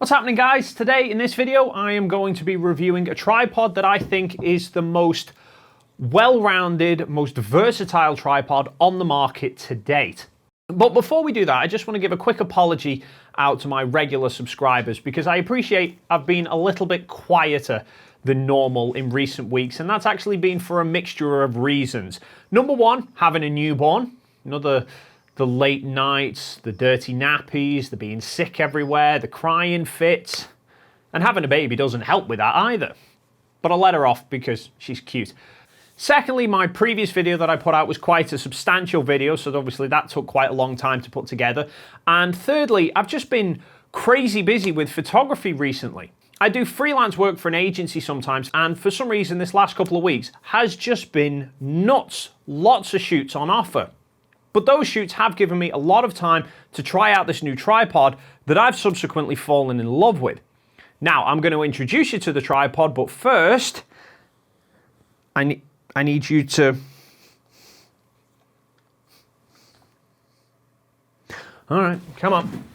What's happening, guys? Today in this video I am going to be reviewing a tripod that I think is the most well-rounded, most versatile tripod on the market to date. But before we do that, I just want to give a quick apology out to my regular subscribers because I appreciate I've been a little bit quieter than normal in recent weeks, and that's actually been for a mixture of reasons. Number one, having a newborn, the late nights, the dirty nappies, the being sick everywhere, the crying fits, and having a baby doesn't help with that either. But I'll let her off because she's cute. Secondly, my previous video that I put out was quite a substantial video, so obviously that took quite a long time to put together. And thirdly, I've just been crazy busy with photography recently. I do freelance work for an agency sometimes, and for some reason this last couple of weeks has just been nuts. Lots of shoots on offer. But those shoots have given me a lot of time to try out this new tripod that I've subsequently fallen in love with. Now, I'm going to introduce you to the tripod, but first, I need you to... All right, come on.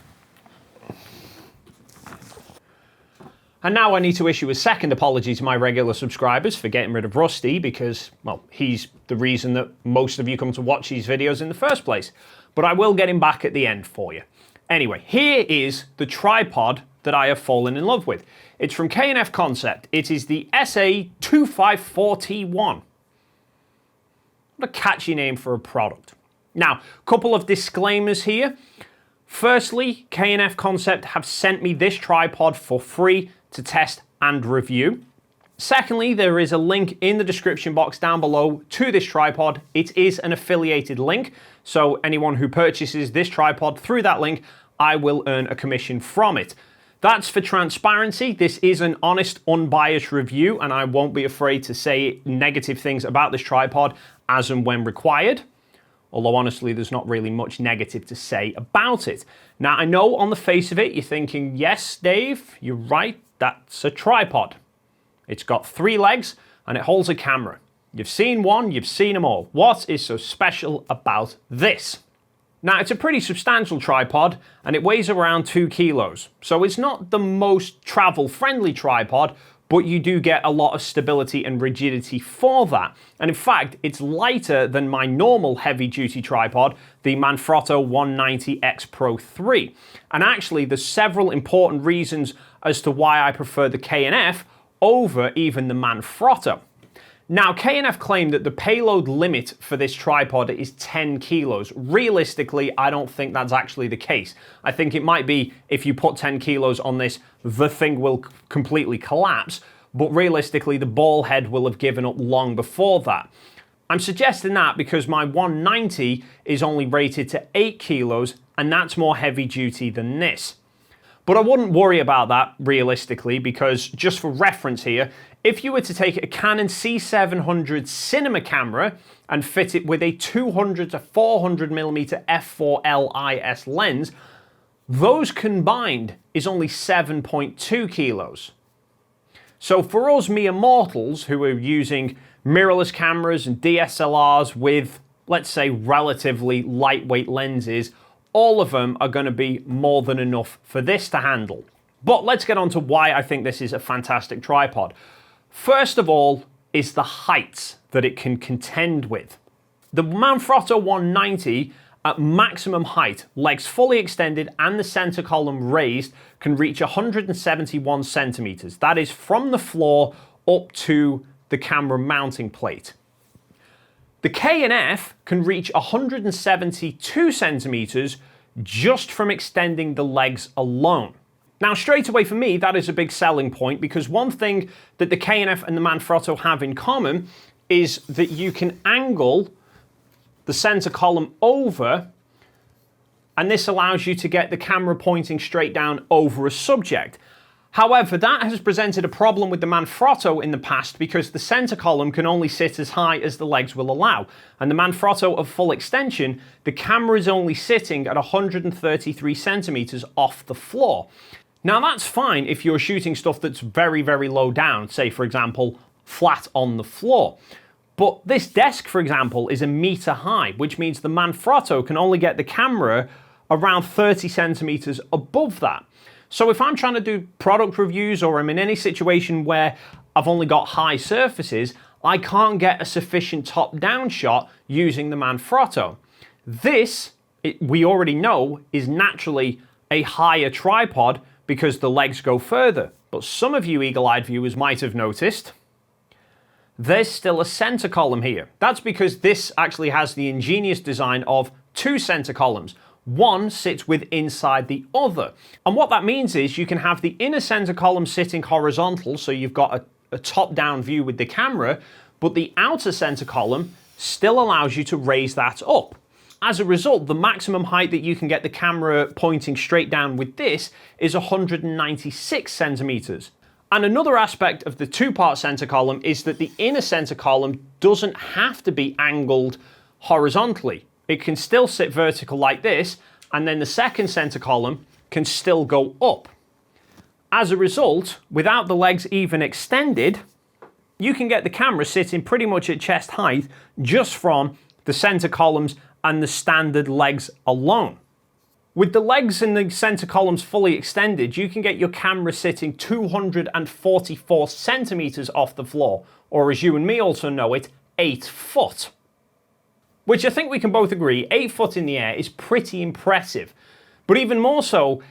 And now I need to issue a second apology to my regular subscribers for getting rid of Rusty because, well, he's the reason that most of you come to watch these videos in the first place. But I will get him back at the end for you. Anyway, here is the tripod that I have fallen in love with. It's from K&F Concept. It is the SA254T1. What a catchy name for a product. Now, a couple of disclaimers here. Firstly, K&F Concept have sent me this tripod for free to test and review. Secondly, there is a link in the description box down below to this tripod. It is an affiliated link, so anyone who purchases this tripod through that link, I will earn a commission from it. That's for transparency. This is an honest, unbiased review, and I won't be afraid to say negative things about this tripod as and when required. Although honestly, there's not really much negative to say about it. Now, I know on the face of it, you're thinking, yes, Dave, you're right, that's a tripod. It's got 3 legs and it holds a camera. You've seen one, you've seen them all. What is so special about this? Now, it's a pretty substantial tripod and it weighs around 2 kilos. So it's not the most travel-friendly tripod, but you do get a lot of stability and rigidity for that. And in fact, it's lighter than my normal heavy-duty tripod, the Manfrotto 190 X Pro 3. And actually, there's several important reasons as to why I prefer the K&F over even the Manfrotto. Now, K&F claim that the payload limit for this tripod is 10 kilos. Realistically, I don't think that's actually the case. I think it might be if you put 10 kilos on this, the thing will completely collapse, but realistically, the ball head will have given up long before that. I'm suggesting that because my 190 is only rated to 8 kilos, and that's more heavy duty than this. But I wouldn't worry about that realistically because just for reference here, if you were to take a Canon C700 cinema camera and fit it with a 200 to 400mm f4L IS lens, those combined is only 7.2 kilos. So for us mere mortals who are using mirrorless cameras and DSLRs with, let's say, relatively lightweight lenses, all of them are going to be more than enough for this to handle. But let's get on to why I think this is a fantastic tripod. First of all is the heights that it can contend with. The Manfrotto 190 at maximum height, legs fully extended and the center column raised, can reach 171 centimeters. That is from the floor up to the camera mounting plate. The K&F can reach 172 centimeters just from extending the legs alone. Now, straight away for me, that is a big selling point because one thing that the K&F and the Manfrotto have in common is that you can angle the center column over, and this allows you to get the camera pointing straight down over a subject. However, that has presented a problem with the Manfrotto in the past because the center column can only sit as high as the legs will allow. And the Manfrotto of full extension, the camera is only sitting at 133 centimeters off the floor. Now that's fine if you're shooting stuff that's very, very low down, say for example, flat on the floor. But this desk, for example, is 1 meter high, which means the Manfrotto can only get the camera around 30 centimeters above that. So if I'm trying to do product reviews or I'm in any situation where I've only got high surfaces, I can't get a sufficient top-down shot using the Manfrotto. This, we already know, is naturally a higher tripod because the legs go further. But some of you eagle-eyed viewers might have noticed there's still a center column here. That's because this actually has the ingenious design of two center columns. One sits with inside the other. And what that means is you can have the inner center column sitting horizontal, so you've got a top-down view with the camera, but the outer center column still allows you to raise that up. As a result, the maximum height that you can get the camera pointing straight down with this is 196 centimeters. And another aspect of the two-part center column is that the inner center column doesn't have to be angled horizontally. It can still sit vertical like this, and then the second center column can still go up. As a result, without the legs even extended, you can get the camera sitting pretty much at chest height just from the center columns and the standard legs alone. With the legs and the center columns fully extended, you can get your camera sitting 244 centimeters off the floor, or as you and me also know it, 8 foot. Which I think we can both agree, 8 foot in the air is pretty impressive. But even more so,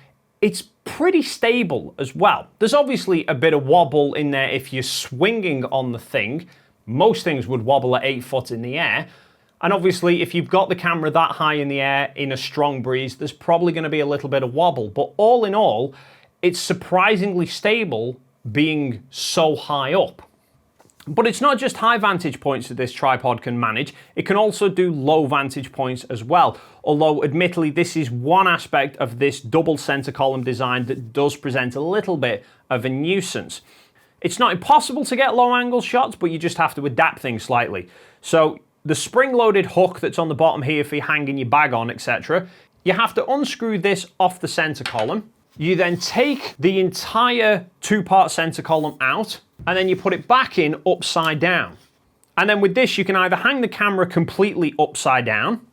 it's pretty stable as well. There's obviously a bit of wobble in there if you're swinging on the thing. Most things would wobble at 8 foot in the air. And obviously, if you've got the camera that high in the air in a strong breeze, there's probably going to be a little bit of wobble. But all in all, it's surprisingly stable being so high up. But it's not just high vantage points that this tripod can manage, it can also do low vantage points as well. Although admittedly, this is one aspect of this double center column design that does present a little bit of a nuisance. It's not impossible to get low angle shots, but you just have to adapt things slightly. So the spring-loaded hook that's on the bottom here for hanging your bag on, etc., you have to unscrew this off the center column. You then take the entire two-part center column out, and then you put it back in upside down. And then with this, you can either hang the camera completely upside down,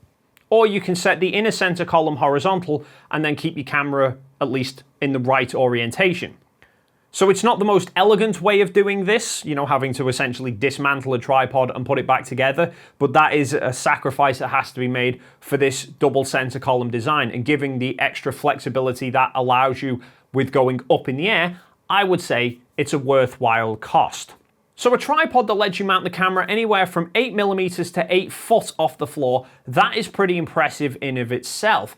or you can set the inner center column horizontal and then keep your camera at least in the right orientation. So it's not the most elegant way of doing this, you know, having to essentially dismantle a tripod and put it back together, but that is a sacrifice that has to be made for this double center column design, and giving the extra flexibility that allows you with going up in the air, I would say it's a worthwhile cost. So a tripod that lets you mount the camera anywhere from 8mm to 8 foot off the floor, that is pretty impressive in of itself.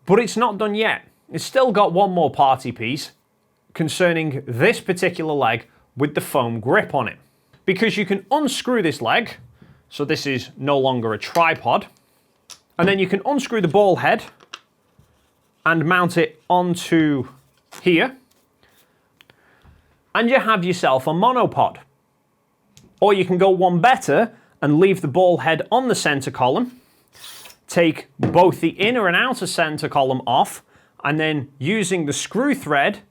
But it's not done yet. It's still got one more party piece concerning this particular leg with the foam grip on it. Because you can unscrew this leg, so this is no longer a tripod, and then you can unscrew the ball head and mount it onto here, and you have yourself a monopod. Or you can go one better and leave the ball head on the center column, take both the inner and outer center column off, and then using the screw thread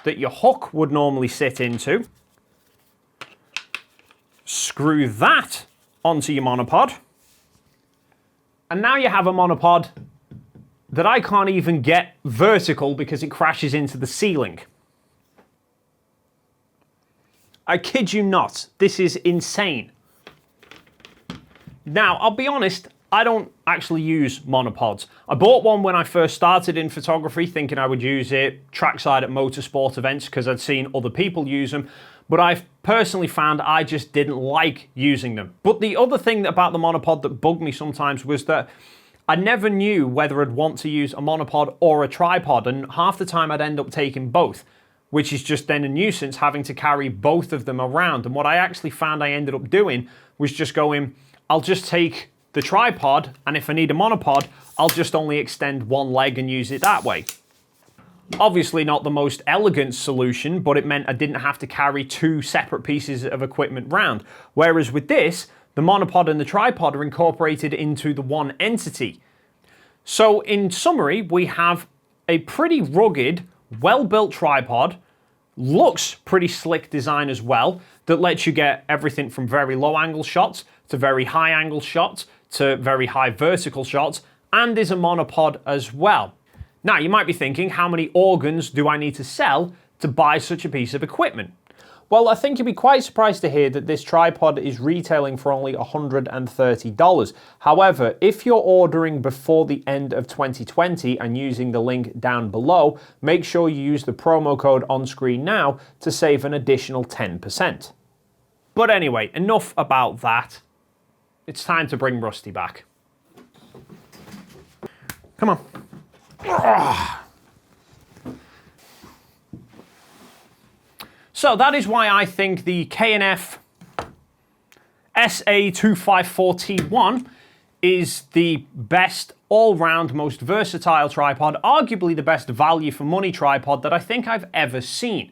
that your hook would normally sit into, screw that onto your monopod, and now you have a monopod that I can't even get vertical because it crashes into the ceiling. I kid you not, this is insane. Now, I'll be honest, I don't actually use monopods. I bought one when I first started in photography, thinking I would use it trackside at motorsport events because I'd seen other people use them, but I've personally found I just didn't like using them. But the other thing about the monopod that bugged me sometimes was that I never knew whether I'd want to use a monopod or a tripod, and half the time I'd end up taking both, which is just then a nuisance having to carry both of them around. And what I actually found I ended up doing was just going, I'll just take the tripod, and if I need a monopod, I'll just only extend one leg and use it that way. Obviously not the most elegant solution, but it meant I didn't have to carry two separate pieces of equipment round. Whereas with this, the monopod and the tripod are incorporated into the one entity. So in summary, we have a pretty rugged, well-built tripod, looks pretty slick design as well, that lets you get everything from very low angle shots to very high angle shots to very high vertical shots, and is a monopod as well. Now, you might be thinking, how many organs do I need to sell to buy such a piece of equipment? Well, I think you'd be quite surprised to hear that this tripod is retailing for only $130. However, if you're ordering before the end of 2020 and using the link down below, make sure you use the promo code on screen now to save an additional 10%. But anyway, enough about that. It's time to bring Rusty back. Come on. So that is why I think the K&F SA254T1 is the best all-round, most versatile tripod, arguably the best value for money tripod that I think I've ever seen.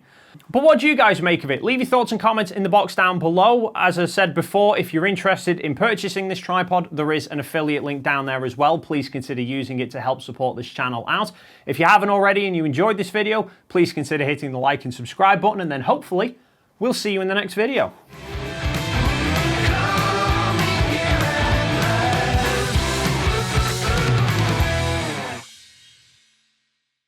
But what do you guys make of it? Leave your thoughts and comments in the box down below. As I said before, if you're interested in purchasing this tripod, there is an affiliate link down there as well. Please consider using it to help support this channel out. If you haven't already and you enjoyed this video, please consider hitting the like and subscribe button, and then hopefully we'll see you in the next video.